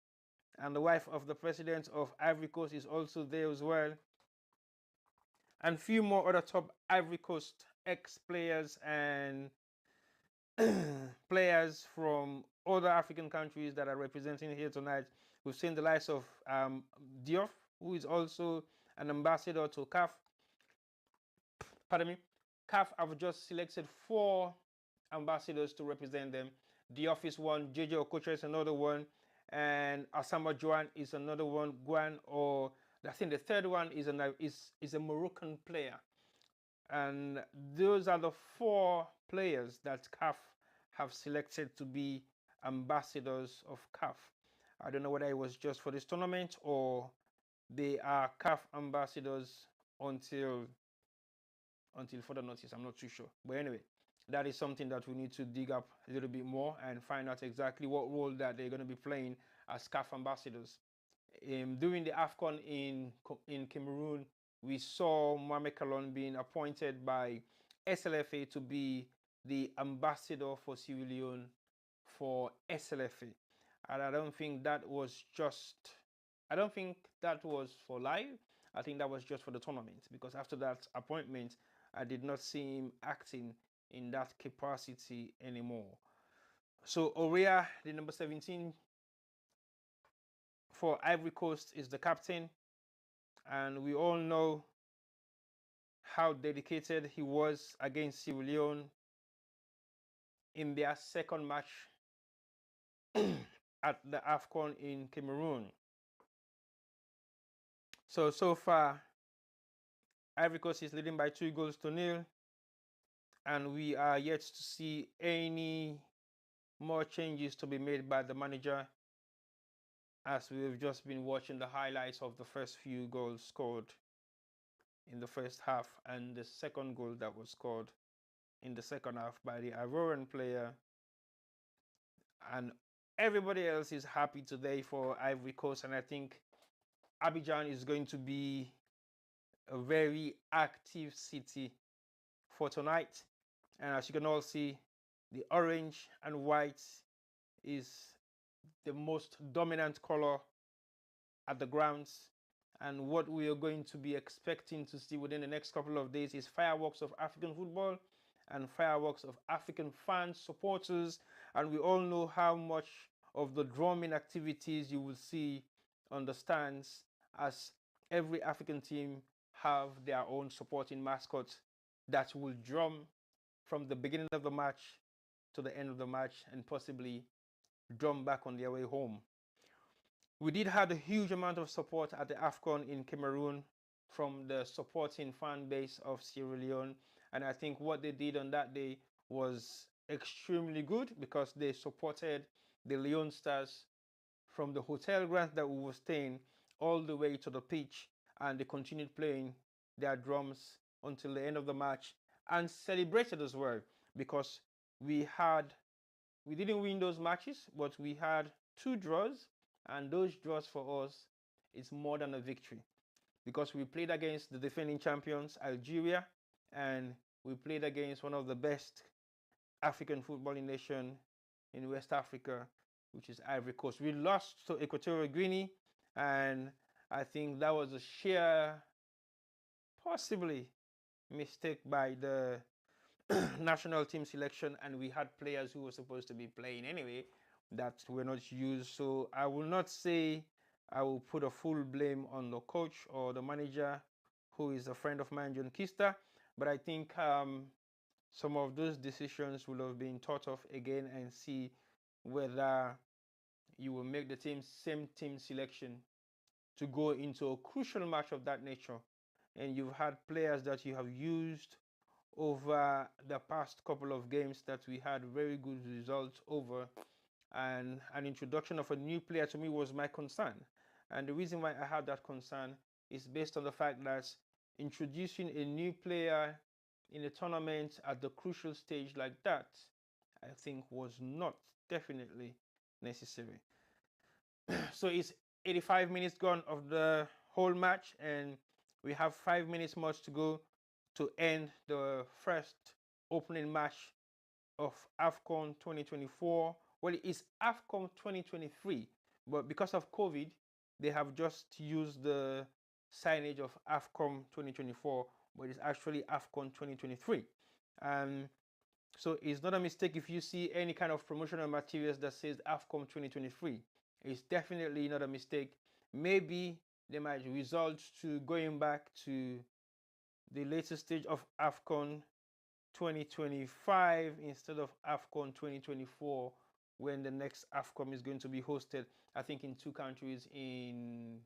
A: and the wife of the president of Ivory Coast is also there as well, and few more other top Ivory Coast ex-players and players from other African countries that are representing here tonight. We've seen the likes of Diouf, who is also an ambassador to CAF. Pardon me. CAF have just selected 4 ambassadors to represent them. Diouf is one, JJ Okocha is another one, and Asama Joan is another one. Guan, or I think the third one is a Moroccan player. And those are the 4 players that CAF have selected to be ambassadors of CAF. I don't know whether it was just for this tournament or they are CAF ambassadors until further notice. I'm not too sure. But anyway, that is something that we need to dig up a little bit more and find out exactly what role that they're going to be playing as CAF ambassadors. During the Afcon in Cameroon, we saw Mohamed Kalon being appointed by SLFA to be the ambassador for Sierra Leone for SLFA. And I don't think that was for live. I think that was just for the tournament, because after that appointment, I did not see him acting in that capacity anymore. So Oria, the number 17 for Ivory Coast, is the captain, and we all know how dedicated he was against Sierra Leone in their second match at the Afcon in Cameroon. So far, Ivory Coast is leading by 2-0, and we are yet to see any more changes to be made by the manager, as we've just been watching the highlights of the first few goals scored in the first half, and the second goal that was scored in the second half by the Ivorian player. And everybody else is happy today for Ivory Coast, and I think Abidjan is going to be a very active city for tonight. And as you can all see, the orange and white is the most dominant color at the grounds. And what we are going to be expecting to see within the next couple of days is fireworks of African football and fireworks of African fans, supporters. And we all know how much of the drumming activities you will see on the stands, as every African team have their own supporting mascots that will drum from the beginning of the match to the end of the match and possibly drum back on their way home. We did have a huge amount of support at the Afcon in Cameroon from the supporting fan base of Sierra Leone, and I think what they did on that day was extremely good because they supported the Leone Stars from the hotel grounds that we were staying all the way to the pitch, and they continued playing their drums until the end of the match and celebrated as well, because we had we didn't win those matches, but we had 2 draws, and those draws for us is more than a victory because we played against the defending champions Algeria, and we played against one of the best African footballing nation in West Africa, which is Ivory Coast. We lost to Equatorial Guinea, and I think that was a sheer, possibly, mistake by the national team selection, and we had players who were supposed to be playing anyway that were not used. So I will not say I will put a full blame on the coach or the manager, who is a friend of mine, John Kista, but I think some of those decisions will have been thought of again and see whether you will make the same team selection to go into a crucial match of that nature. And you've had players that you have used over the past couple of games that we had very good results over, and an introduction of a new player to me was my concern. And the reason why I had that concern is based on the fact that introducing a new player in a tournament at the crucial stage like that, I think was not definitely necessary. So it's 85 minutes gone of the whole match, and we have 5 minutes more to go to end the first opening match of Afcon 2024. Well, it is Afcon 2023, but because of COVID, they have just used the signage of Afcon 2024, but it's actually Afcon 2023. So it's not a mistake if you see any kind of promotional materials that says Afcon 2023. It's definitely not a mistake. Maybe they might result to going back to the latest stage of Afcon 2025 instead of Afcon 2024, when the next Afcon is going to be hosted, I think, in 2 countries in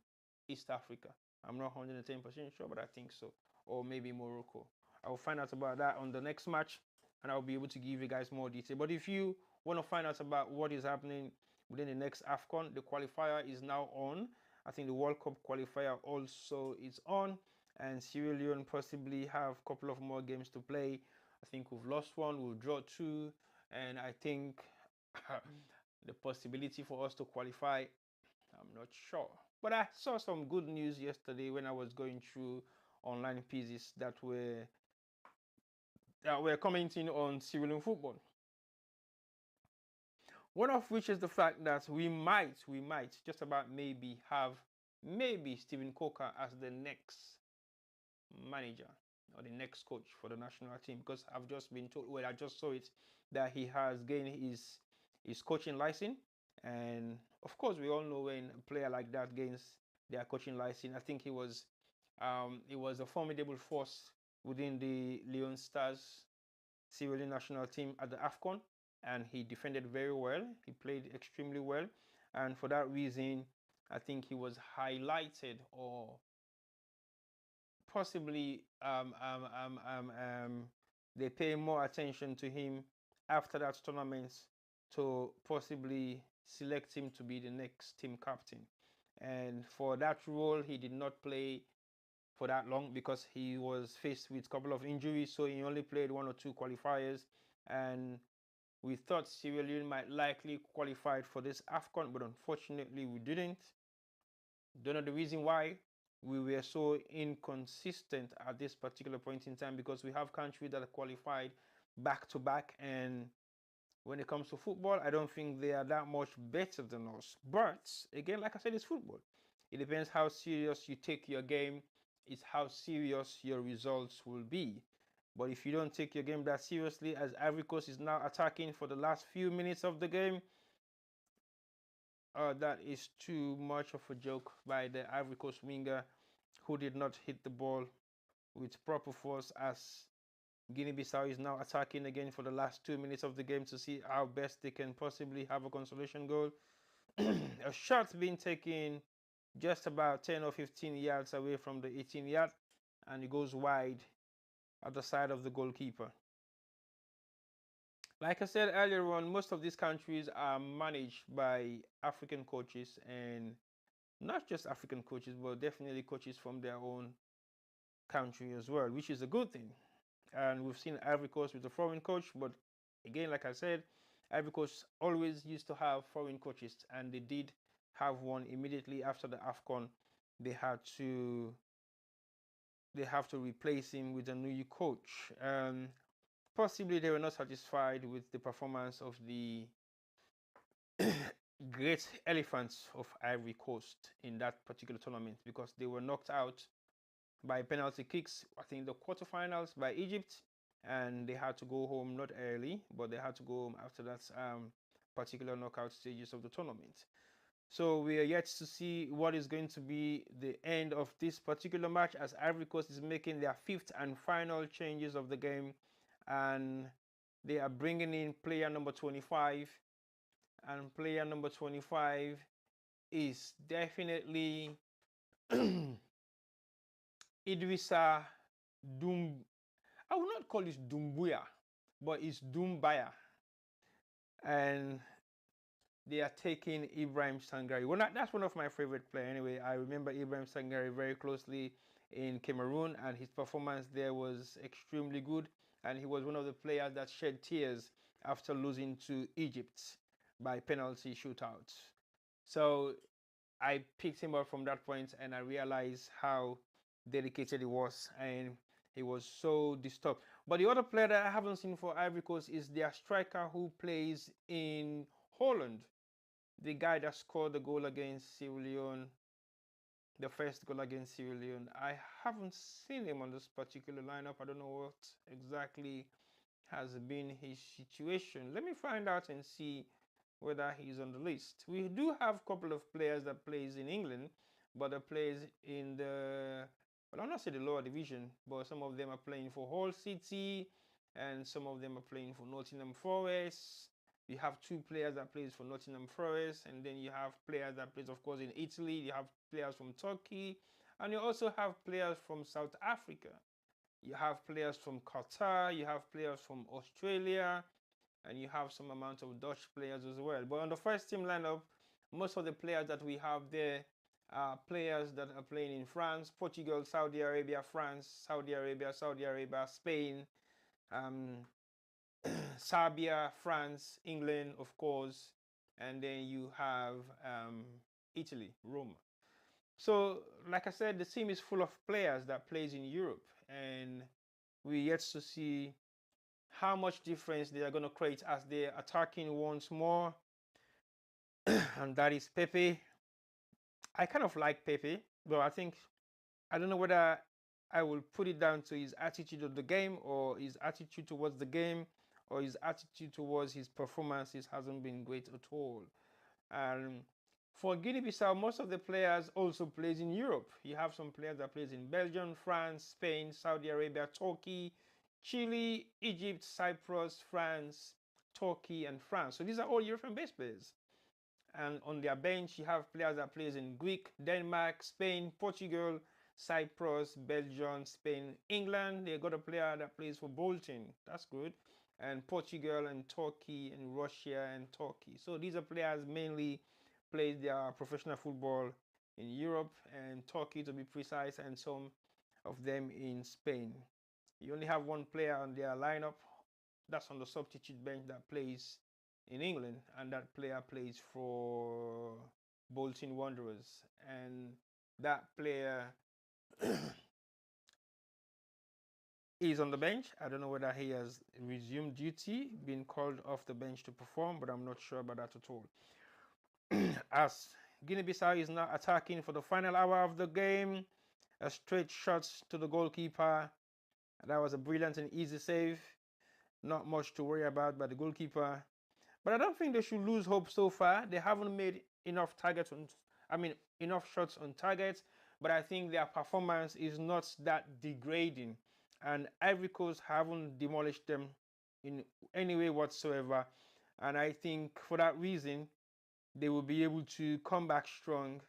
A: East Africa. I'm not 110% sure, but I think so. Or maybe Morocco. I'll find out about that on the next match, and I'll be able to give you guys more detail. But if you want to find out about what is happening within the next Afcon, the qualifier is now on. I think the World Cup qualifier also is on, and Sierra Leone possibly have a couple of more games to play. I think we've lost 1, we've drawn 2, and I think the possibility for us to qualify, I'm not sure. But I saw some good news yesterday when I was going through online pieces that were commenting on Sierra Leone football. One of which is the fact that we might just about maybe have Stephen Coker as the next manager or the next coach for the national team, because I've just been told, well, I just saw it, that he has gained his coaching license. And of course, we all know when a player like that gains their coaching license, I think it was a formidable force within the Leone Stars Sierra Leone national team at the Afcon, and he defended very well. He played extremely well, and for that reason, I think he was highlighted, or possibly they pay more attention to him after that tournament to possibly select him to be the next team captain. And for that role, he did not play for that long because he was faced with a couple of injuries, so he only played 1 or 2 qualifiers. And we thought Sierra Leone might likely qualify for this Afcon, but unfortunately we didn't. Don't know the reason why. We were so inconsistent at this particular point in time, because we have countries that are qualified back to back, and when it comes to football, I don't think they are that much better than us. But again, like I said, it's football. It depends how serious you take your game. It's how serious your results will be. But if you don't take your game that seriously, as Ivory Coast is now attacking for the last few minutes of the game, that is too much of a joke by the Ivory Coast winger, who did not hit the ball with proper force, as Guinea-Bissau is now attacking again for the last 2 minutes of the game to see how best they can possibly have a consolation goal. A shot being taken just about 10 or 15 yards away from the 18 yard, and it goes wide at the side of the goalkeeper. Like I said earlier on, most of these countries are managed by African coaches, and not just African coaches, but definitely coaches from their own country as well, which is a good thing. And we've seen Ivory Coast with a foreign coach, but again, like I said, Ivory Coast always used to have foreign coaches, and they did have one immediately after the Afcon. They have to replace him with a new coach. Possibly they were not satisfied with the performance of the great elephants of Ivory Coast in that particular tournament, because they were knocked out by penalty kicks, I think the quarterfinals, by Egypt, and they had to go home not early, but they had to go home after that particular knockout stages of the tournament. So we are yet to see what is going to be the end of this particular match, as Ivory Coast is making their fifth and final changes of the game, and they are bringing in player number 25, and player number 25 is definitely Idrissa Doom. I will not call it Dumbuya, but it's Dumbaya. And they are taking Ibrahim Sangare. Well, that's one of my favorite players anyway. I remember Ibrahim Sangare very closely in Cameroon, and his performance there was extremely good. And he was one of the players that shed tears after losing to Egypt by penalty shootout. So I picked him up from that point, and I realized how dedicated he was, and he was so disturbed. But the other player that I haven't seen for Ivory Coast is their striker who plays in Holland, the guy that scored the goal against Sierra Leone, the first goal against Sierra Leone. I haven't seen him on this particular lineup. I don't know what exactly has been his situation. Let me find out and see whether he's on the list. We do have a couple of players that plays in England, but they plays in the, well, I'm not say the lower division, but some of them are playing for Hull City, and some of them are playing for Nottingham Forest. You have two players that plays for Nottingham Forest, and then you have players that plays, of course, in Italy. You have players from Turkey, and you also have players from South Africa. You have players from Qatar, you have players from Australia, and you have some amount of Dutch players as well. But on the first team lineup, most of the players that we have there are players that are playing in France, Portugal, Saudi Arabia, France, Saudi Arabia, Spain, Serbia, France, England, of course, and then you have Italy, Rome. So, like I said, the team is full of players that plays in Europe, and we're yet to see how much difference they are going to create as they're attacking once more. And that is Pepe. I kind of like Pepe, but I don't know whether I will put it down to his attitude of the game, or his attitude towards the game, or his attitude towards his performances hasn't been great at all. And for Guinea-Bissau, most of the players also plays in Europe. You have some players that plays in Belgium, France, Spain, Saudi Arabia, Turkey, Chile, Egypt, Cyprus, France, Turkey, and France. So these are all European-based players. And on their bench, you have players that plays in Greek, Denmark, Spain, Portugal, Cyprus, Belgium, Spain, England. They got a player that plays for Bolton. That's good. And Portugal and Turkey and Russia and Turkey. So these are players mainly play their professional football in Europe and Turkey, to be precise, and some of them in Spain. You only have one player on their lineup that's on the substitute bench that plays in England, and that player plays for Bolton Wanderers. And that player is on the bench. I don't know whether he has resumed duty, been called off the bench to perform, but I'm not sure about that at all. As Guinea-Bissau is now attacking for the final hour of the game, a straight shot to the goalkeeper. That was a brilliant and easy save. Not much to worry about by the goalkeeper. But I don't think they should lose hope so far. They haven't made enough targets on, enough shots on target, but I think their performance is not that degrading, and Ivory Coast haven't demolished them in any way whatsoever, and I think for that reason they will be able to come back strong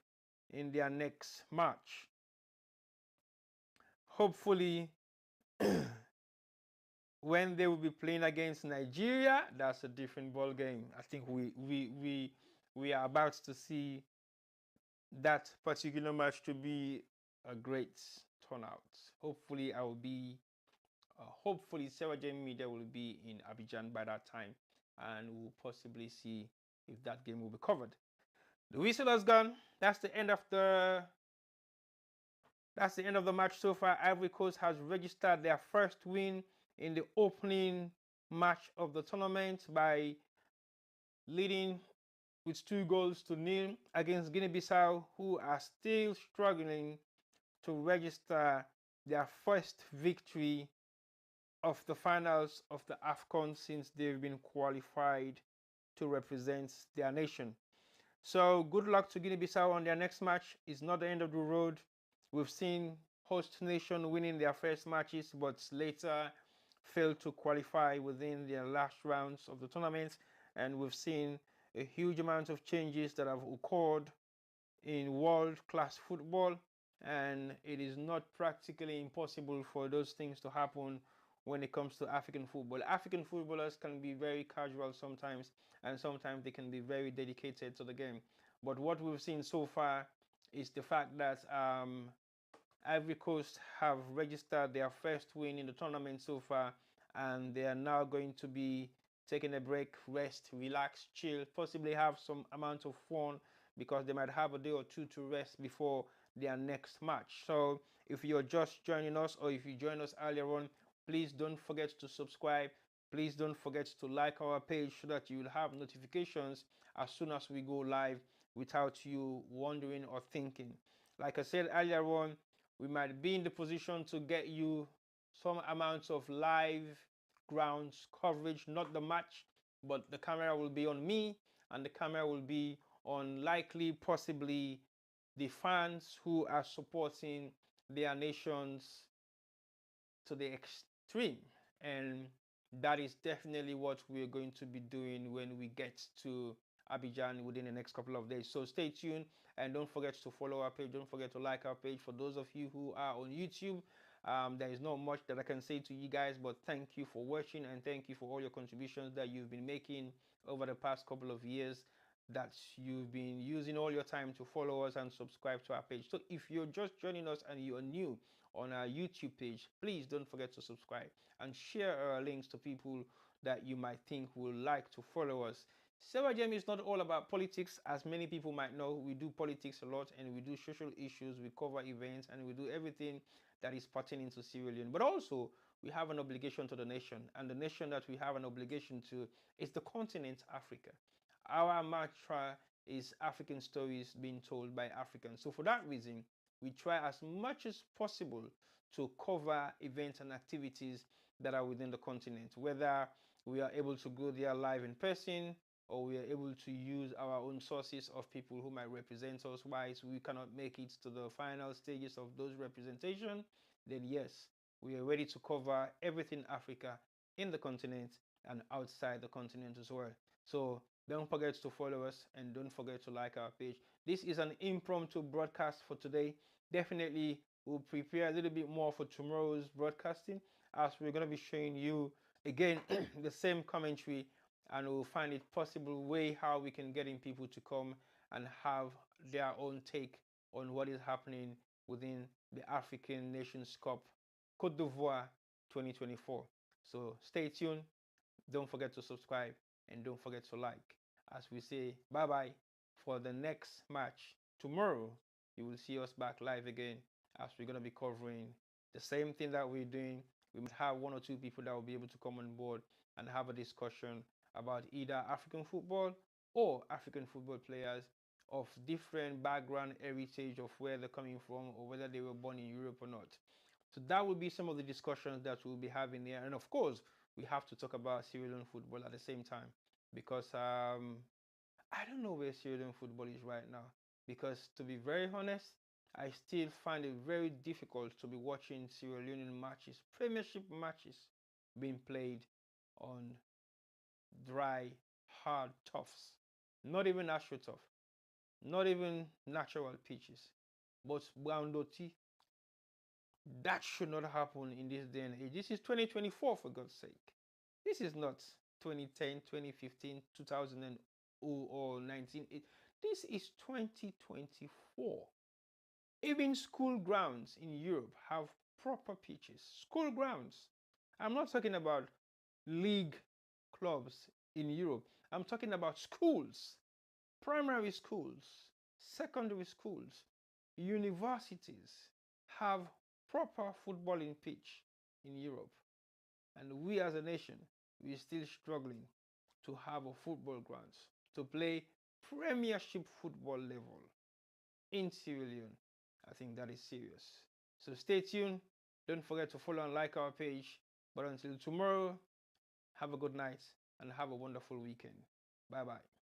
A: in their next match. Hopefully, when they will be playing against Nigeria, that's a different ball game. I think we are about to see that particular match to be a great turnout. Hopefully, I will be. Hopefully, Sarah Jane Media will be in Abidjan by that time, and we'll possibly see if that game will be covered. The whistle has gone. That's the end of the. That's the end of the match so far. Ivory Coast has registered their first win in the opening match of the tournament by leading with 2 goals to nil against Guinea-Bissau, who are still struggling to register their first victory of the finals of the Afcon since they've been qualified to represent their nation. So good luck to Guinea-Bissau on their next match. It's not the end of the road. We've seen host nation winning their first matches, but later failed to qualify within their last rounds of the tournament. And we've seen a huge amount of changes that have occurred in world-class football, and it is not practically impossible for those things to happen when it comes to African football. African footballers can be very casual sometimes, and sometimes they can be very dedicated to the game. But what we've seen so far is the fact that Ivory Coast have registered their first win in the tournament so far, and they are now going to be taking a break, rest, relax, chill, possibly have some amount of fun because they might have a day or two to rest before their next match. So if you're just joining us or if you joined us earlier on, please don't forget to subscribe. Please don't forget to like our page so that you will have notifications as soon as we go live without you wondering or thinking. Like I said earlier on, we might be in the position to get you some amounts of live grounds coverage, not the match, but the camera will be on me and the camera will be on likely, possibly the fans who are supporting their nations to the extreme. And that is definitely what we're going to be doing when we get to Abidjan within the next couple of days. So stay tuned and don't forget to follow our page. Don't forget to like our page. For those of you who are on YouTube, there is not much that I can say to you guys, but thank you for watching and thank you for all your contributions that you've been making over the past couple of years, that you've been using all your time to follow us and subscribe to our page. So if you're just joining us and you're new on our YouTube page, please don't forget to subscribe and share our links to people that you might think will like to follow us. Sarah Jam is not all about politics, as many people might know. We do politics a lot and we do social issues, we cover events, and we do everything that is pertaining to Sierra Leone. But also, we have an obligation to the nation, and the nation that we have an obligation to is the continent Africa. Our mantra is African stories being told by Africans. So for that reason, we try as much as possible to cover events and activities that are within the continent, whether we are able to go there live in person or we are able to use our own sources of people who might represent us. Whilst we cannot make it to the final stages of those representation, then yes, we are ready to cover everything Africa in the continent and outside the continent as well. So don't forget to follow us and don't forget to like our page. This is an impromptu broadcast for today. Definitely we'll prepare a little bit more for tomorrow's broadcasting, as we're going to be showing you again the same commentary, and we'll find it possible way how we can get in people to come and have their own take on what is happening within the African Nations Cup Côte d'Ivoire 2024. So stay tuned. Don't forget to subscribe and don't forget to like. As we say bye bye for the next match tomorrow, you will see us back live again, as we're going to be covering the same thing that we're doing. We might have one or two people that will be able to come on board and have a discussion about either African football or African football players of different background, heritage of where they're coming from, or whether they were born in Europe or not. So that will be some of the discussions that we'll be having there. And of course, we have to talk about Sierra Leone football at the same time, because I don't know where Sierra Leone football is right now, because to be very honest, I still find it very difficult to be watching Sierra Leone matches, Premiership matches, being played on dry, hard toughs. Not even AstroTurf, not even natural pitches, but brown dirty. That should not happen in this day and age. This is 2024, for God's sake. This is not 2010, 2015, 2000 or 19. This is 2024. Even school grounds in Europe have proper pitches. School grounds. I'm not talking about league clubs in Europe. I'm talking about schools, primary schools, secondary schools, universities have proper footballing pitch in Europe. And we as a nation, we're still struggling to have a football grounds to play Premiership football level in Sierra Leone. I think that is serious. So stay tuned. Don't forget to follow and like our page. But until tomorrow, have a good night and have a wonderful weekend. Bye bye.